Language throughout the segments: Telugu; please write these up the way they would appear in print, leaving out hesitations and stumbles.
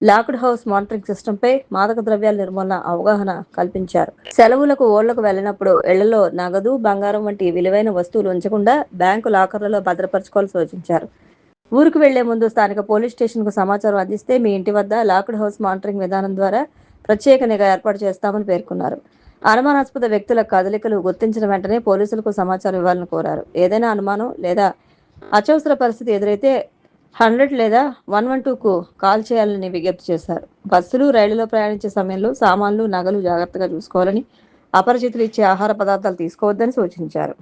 లాక్డ్ హౌస్ మానిటరింగ్ సిస్టంపై మాదక ద్రవ్యాల నిర్మూలన అవగాహన కల్పించారు. సెలవులకు ఓళ్లకు వెళ్లినప్పుడు ఇళ్లలో నగదు, బంగారం వంటి విలువైన వస్తువులు ఉంచకుండా బ్యాంకు లాకర్లలో భద్రపరచుకోవాలని సూచించారు. ఊరికి వెళ్లే ముందు స్థానిక పోలీస్ స్టేషన్కు సమాచారం అందిస్తే మీ ఇంటి వద్ద లాక్డ్ హౌస్ మానిటరింగ్ విధానం ద్వారా ప్రత్యేక నిఘా ఏర్పాటు చేస్తామని పేర్కొన్నారు. అనుమానాస్పద వ్యక్తుల కదలికలు గుర్తించిన వెంటనే పోలీసులకు సమాచారం ఇవ్వాలని కోరారు. ఏదైనా అనుమానం లేదా అత్యవసర పరిస్థితి ఎదురైతే 100 లేదా 112కు కాల్ చేయాలని విజ్ఞప్తి చేశారు. బస్సులు, రైళ్లలో ప్రయాణించే సమయంలో సామాన్లు, నగలు జాగ్రత్తగా చూసుకోవాలని, అపరిచితులు ఇచ్చే ఆహార పదార్థాలు తీసుకోవద్దని సూచించారు.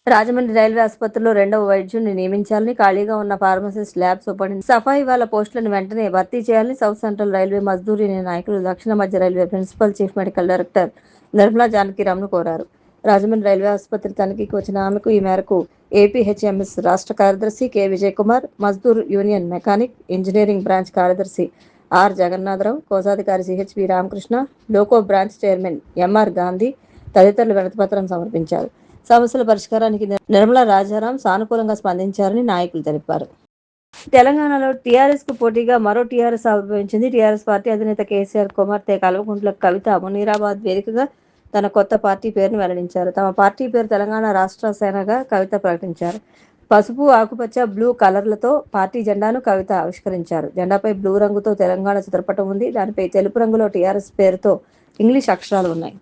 రాజమండ్రి రైల్వే ఆసుపత్రిలో రెండవ వైద్యుడిని నియమించాలని, ఖాళీగా ఉన్న ఫార్మసిస్ట్, ల్యాబ్ సూపరింటెండెంట్, సఫాయి వాళ్ళ పోస్టులను వెంటనే భర్తీ చేయాలని South Central Railway Mazdoor Union నాయకులు దక్షిణ మధ్య railway principal chief medical director Nirmala జానకిరామ్ను కోరారు. రాజమండ్రి రైల్వే ఆసుపత్రి తనిఖీకి వచ్చిన ఆమెకు ఈ మేరకు ఏపీహెచ్ఎంఎస్ రాష్ట్ర కార్యదర్శి K Vijayakumar, Mazdoor union mechanic engineering branch కార్యదర్శి ఆర్ జగన్నాథరావు, కోశాధికారి CHP Ramakrishna, loco branch chairman MR Gandhi తదితరులు వినతిపత్రం సమర్పించారు. సమస్యల పరిష్కారానికి నిర్మలా రాజారాం సానుకూలంగా స్పందించారని నాయకులు తెలిపారు. తెలంగాణలో టీఆర్ఎస్ కు పోటీగా మరో టీఆర్ఎస్ ఆవిర్భవించింది. టీఆర్ఎస్ పార్టీ అధినేత కేసీఆర్ కుమార్తె కల్వకుంట్ల కవిత మునీరాబాద్ వేదికగా తన కొత్త పార్టీ పేరును వెల్లడించారు. తమ పార్టీ పేరు తెలంగాణ రాష్ట్ర సేనగా కవిత ప్రకటించారు. పసుపు, ఆకుపచ్చ, బ్లూ కలర్లతో పార్టీ జెండాను కవిత ఆవిష్కరించారు. జెండాపై బ్లూ రంగుతో తెలంగాణ చిత్రపటం ఉంది. దానిపై తెలుపు రంగులో టీఆర్ఎస్ పేరుతో ఇంగ్లీష్ అక్షరాలు ఉన్నాయి.